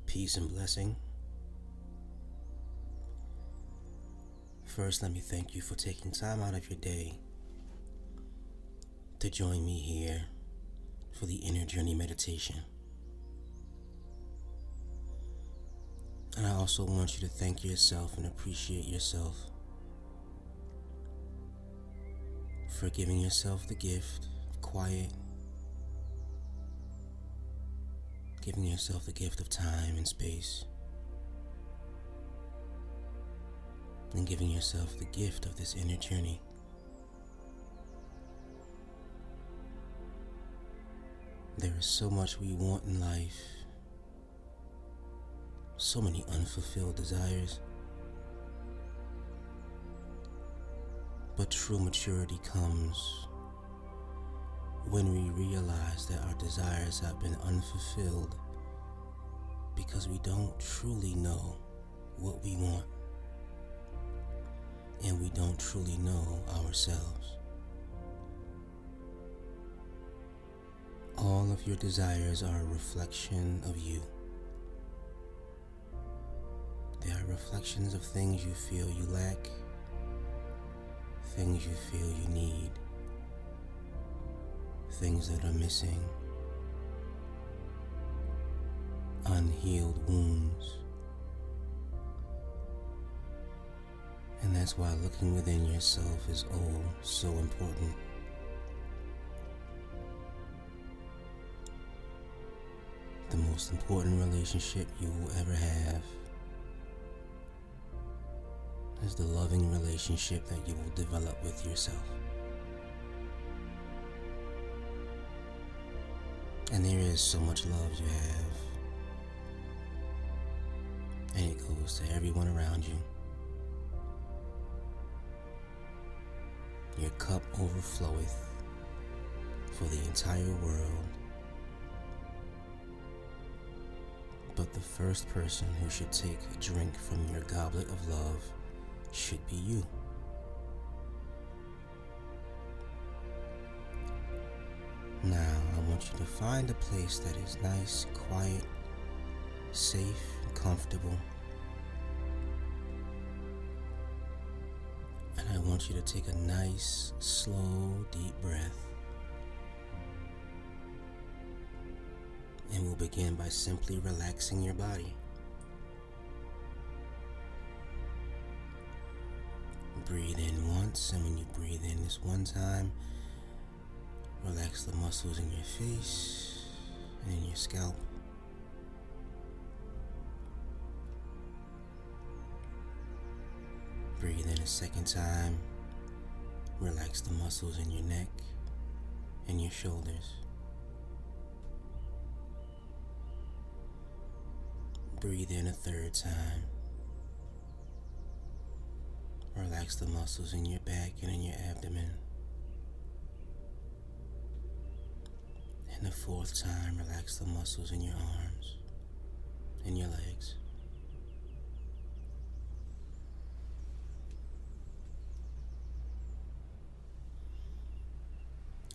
Peace and blessing. First, let me thank you for taking time out of your day to join me here for the Inner Journey Meditation. And I also want you to thank yourself and appreciate yourself for giving yourself the gift of quiet, giving yourself the gift of time and space, and giving yourself the gift of this inner journey. There is so much we want in life, so many unfulfilled desires, but true maturity comes when we realize that our desires have been unfulfilled because we don't truly know what we want, and we don't truly know ourselves. All of your desires are a reflection of you. They are reflections of things you feel you lack, things you feel you need, things that are missing, unhealed wounds. And that's why looking within yourself is so important. The most important relationship you will ever have is the loving relationship that you will develop with yourself. And there is so much love you have, and it goes to everyone around you. Your cup overfloweth for the entire world. But the first person who should take a drink from your goblet of love should be you. Now, I want you to find a place that is nice, quiet, safe, and comfortable. And I want you to take a nice, slow, deep breath. And we'll begin by simply relaxing your body. Breathe in once, and when you breathe in this one time, relax the muscles in your face and in your scalp. Breathe in a second time, relax the muscles in your neck and your shoulders. Breathe in a third time. Relax the muscles in your back and in your abdomen. And the fourth time, relax the muscles in your arms and your legs.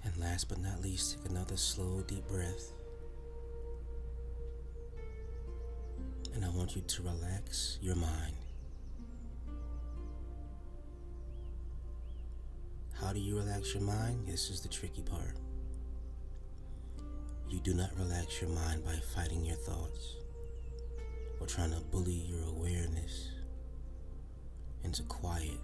And last but not least, take another slow, deep breath. And I want you to relax your mind. How do you relax your mind? This is the tricky part. You do not relax your mind by fighting your thoughts or trying to bully your awareness into quiet.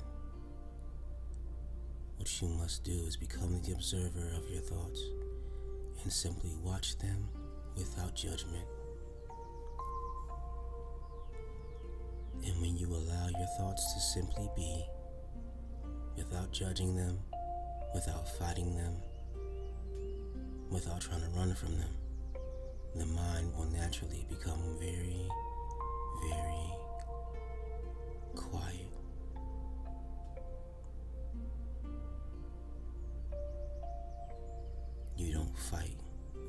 What you must do is become the observer of your thoughts and simply watch them without judgment. And when you allow your thoughts to simply be, without judging them, without fighting them, without trying to run from them, the mind will naturally become very, very quiet. You don't fight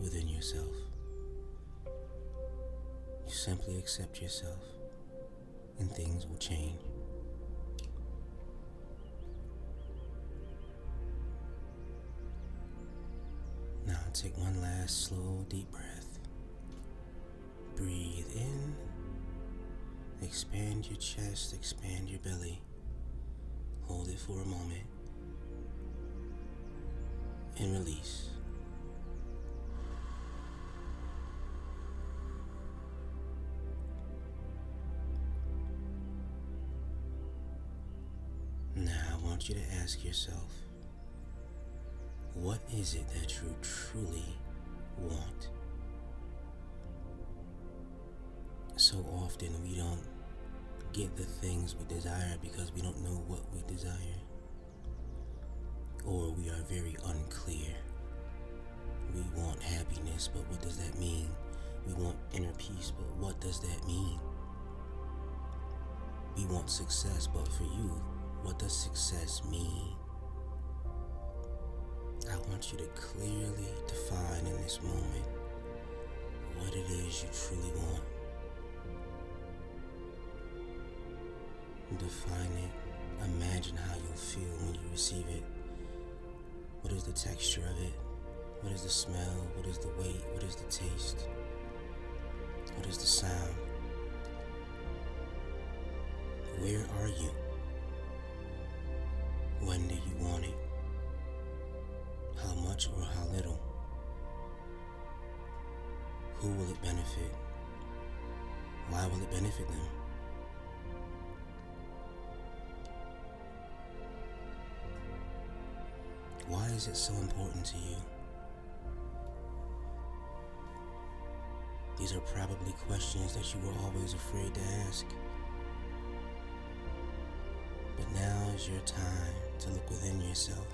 within yourself. You simply accept yourself, and things will change. Now take one last slow, deep breath. Breathe in Expand your chest, expand your belly. Hold it for a moment and release. Now I want you to ask yourself, what is it that you truly want? So often we don't get the things we desire because we don't know what we desire. Or we are very unclear. We want happiness, but what does that mean? We want inner peace, but what does that mean? We want success, but for you, what does success mean? I want you to clearly define in this moment what it is you truly want. Define it. Imagine how you'll feel when you receive it. What is the texture of it? What is the smell? What is the weight? What is the taste? What is the sound? Where are you? When do you want it? How much or how little? Who will it benefit? Why will it benefit them? Why is it so important to you? These are probably questions that you were always afraid to ask. But now is your time to look within yourself,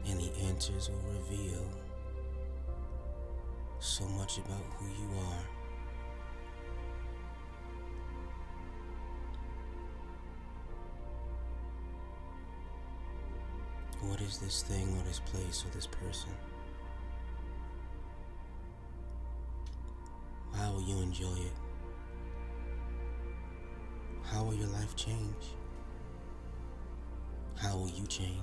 and the answers will reveal so much about who you are. What is this thing or this place or this person? How will you enjoy it? How will your life change? How will you change?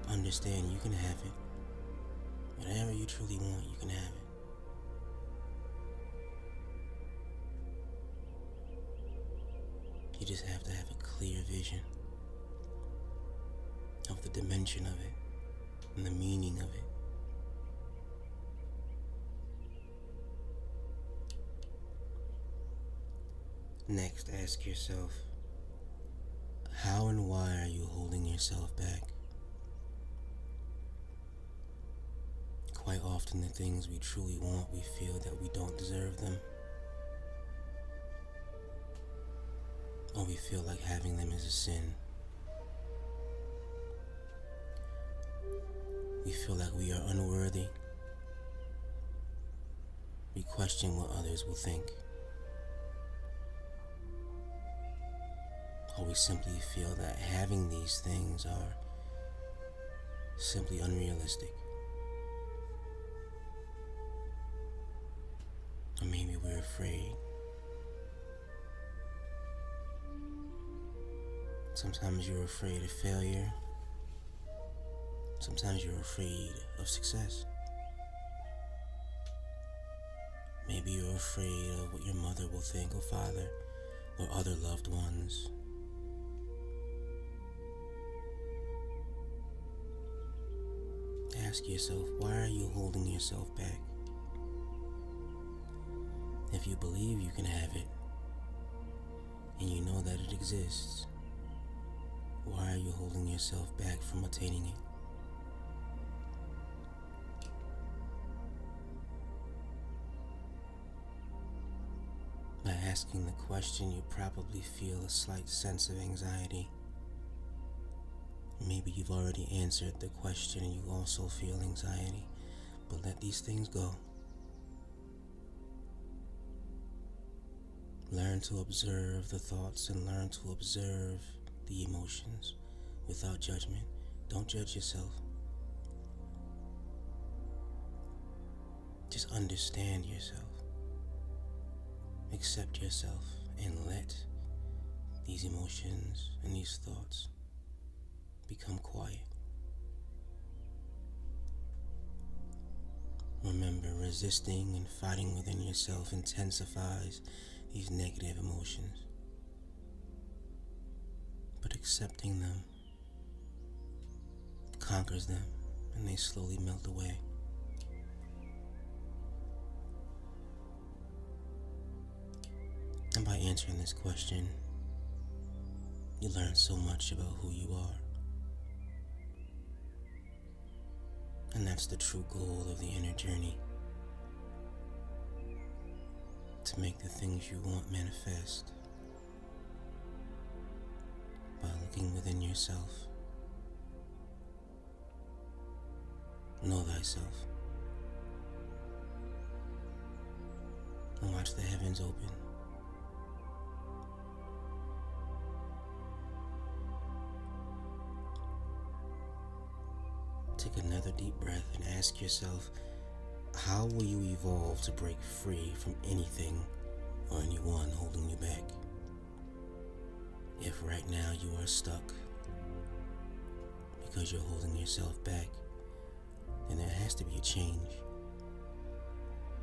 Understand you can have it. Whatever you truly want, you can have it. You just have to have a clear vision of the dimension of it and the meaning of it. Next, ask yourself, how and why are you holding yourself back? Quite often the things we truly want, we feel that we don't deserve them. Or we feel like having them is a sin. We feel like we are unworthy. We question what others will think. Or we simply feel that having these things are simply unrealistic. Or maybe we're afraid. Sometimes you're afraid of failure. Sometimes you're afraid of success. Maybe you're afraid of what your mother will think, or father, or other loved ones. Ask yourself, why are you holding yourself back? If you believe you can have it, and you know that it exists, why are you holding yourself back from attaining it? By asking the question, you probably feel a slight sense of anxiety. Maybe you've already answered the question and you also feel anxiety, but let these things go. Learn to observe the thoughts and learn to observe the emotions without judgment. Don't judge yourself. Just understand yourself. Accept yourself and let these emotions and these thoughts become quiet. Remember, resisting and fighting within yourself intensifies these negative emotions. But accepting them conquers them, and they slowly melt away. And by answering this question, you learn so much about who you are. And that's the true goal of the inner journey. To make the things you want manifest by looking within yourself. Know thyself. And watch the heavens open. Take another deep breath and ask yourself, how will you evolve to break free from anything or anyone holding you back? If right now you are stuck because you're holding yourself back, then there has to be a change.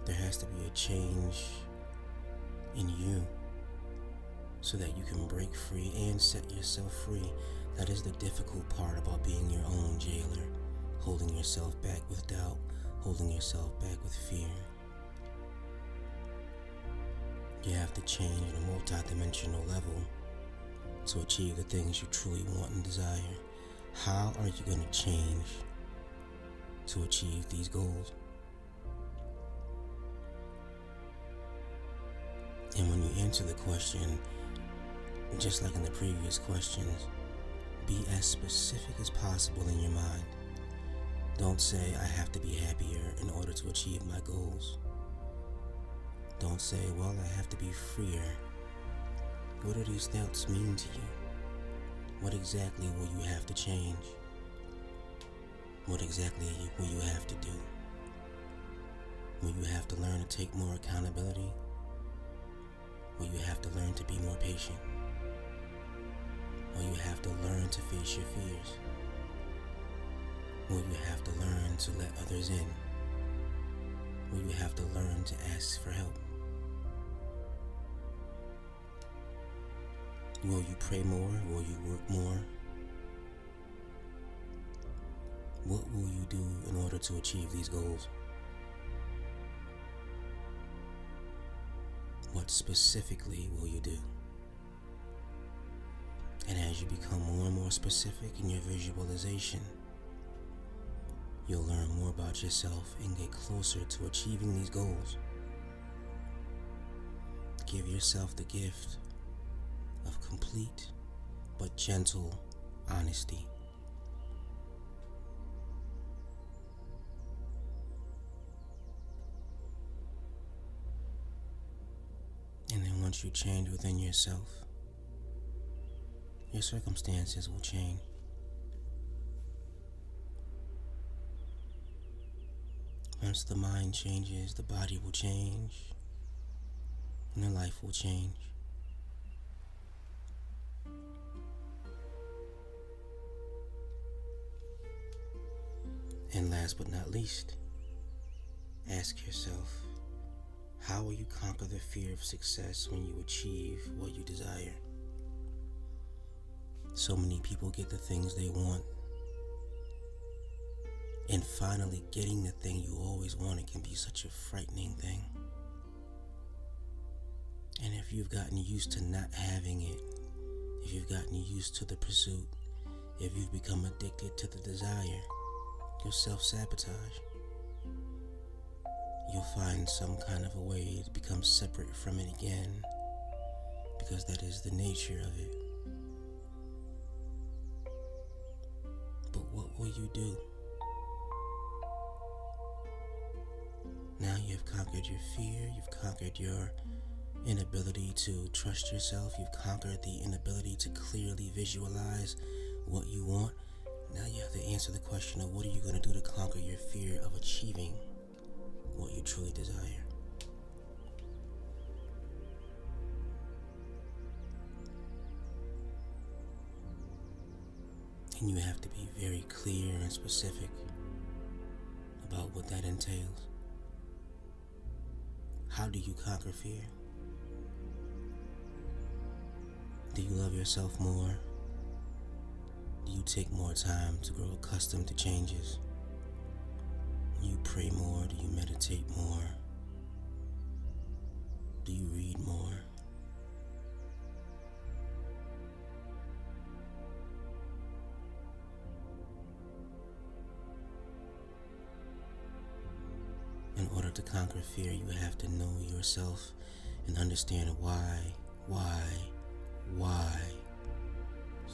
There has to be a change in you so that you can break free and set yourself free. That is the difficult part about being your own jailer. Holding yourself back with doubt, holding yourself back with fear. You have to change on a multi-dimensional level to achieve the things you truly want and desire. How are you going to change to achieve these goals? And when you answer the question, just like in the previous questions, be as specific as possible in your mind. Don't say, I have to be happier in order to achieve my goals. Don't say, well, I have to be freer. What do these thoughts mean to you? What exactly will you have to change? What exactly will you have to do? Will you have to learn to take more accountability? Will you have to learn to be more patient? Will you have to learn to face your fears? Will you have to learn to let others in? Will you have to learn to ask for help? Will you pray more? Will you work more? What will you do in order to achieve these goals? What specifically will you do? And as you become more and more specific in your visualization, you'll learn more about yourself and get closer to achieving these goals. Give yourself the gift of complete but gentle honesty. And then once you change within yourself, your circumstances will change. Once the mind changes, the body will change, and the life will change. And last but not least, ask yourself, how will you conquer the fear of success when you achieve what you desire? So many people get the things they want, and finally getting the thing you always wanted can be such a frightening thing. And if you've gotten used to not having it, if you've gotten used to the pursuit, if you've become addicted to the desire, you'll self-sabotage. You'll find some kind of a way to become separate from it again, because that is the nature of it. But what will you do? Now you've conquered your fear, you've conquered your inability to trust yourself, you've conquered the inability to clearly visualize what you want. Now you have to answer the question of what are you going to do to conquer your fear of achieving what you truly desire. And you have to be very clear and specific about what that entails. How do you conquer fear? Do you love yourself more? Do you take more time to grow accustomed to changes? Do you pray more? Do you meditate more? Do you read more? In order to conquer fear, you have to know yourself and understand why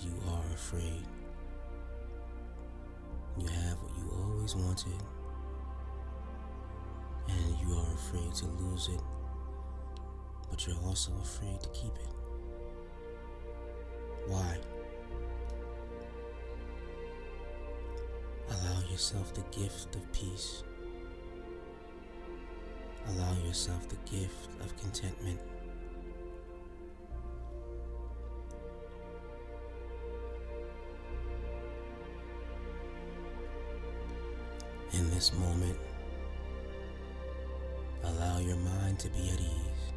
you are afraid. You have what you always wanted, and you are afraid to lose it, but you're also afraid to keep it. Why? Allow yourself the gift of peace. Allow yourself the gift of contentment. In this moment, allow your mind to be at ease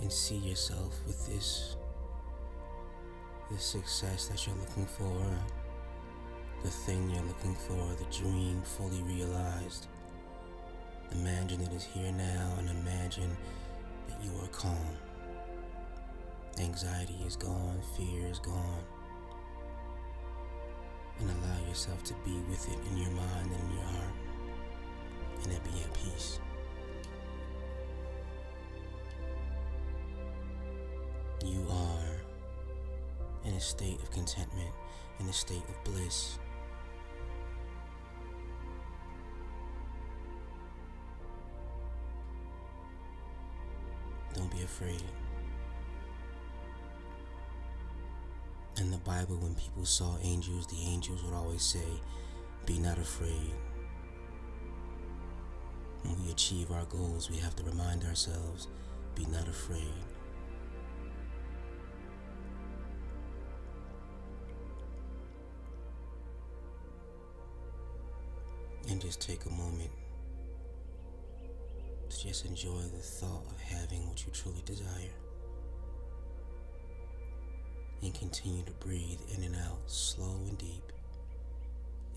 and see yourself with this success that you're looking for, the thing you're looking for, the dream fully realized. Imagine it is here now, and imagine that you are calm. Anxiety is gone, fear is gone. And allow yourself to be with it in your mind and in your heart, and then be at peace. You are in a state of contentment, in a state of bliss. Don't be afraid. In the Bible, when people saw angels, the angels would always say, "Be not afraid." When we achieve our goals, we have to remind ourselves, "Be not afraid." And just take a moment to just enjoy the thought of having what you truly desire. And continue to breathe in and out, slow and deep.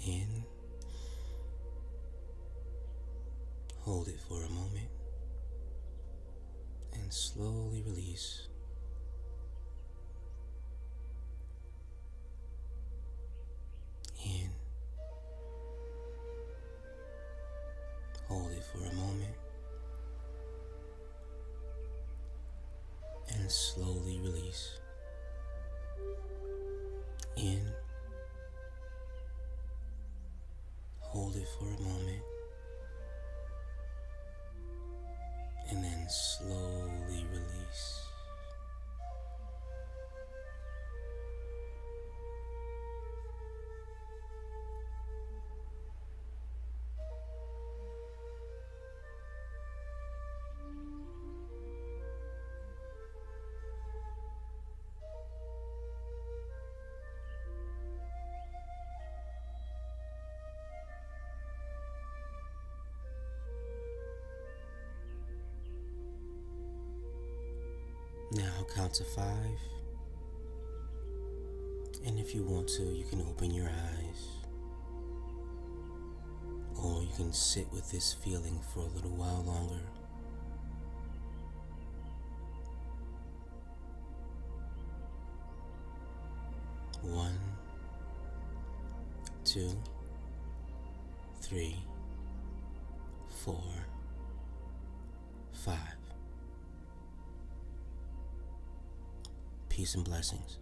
In. Hold it for a moment. And slowly release. In. Hold it for a moment. And slowly release. In. Hold it for a moment. And then slowly release. Now I'll count to 5, and if you want to, you can open your eyes, or you can sit with this feeling for a little while longer. 1, 2, 3, 4, 5. Peace and blessings.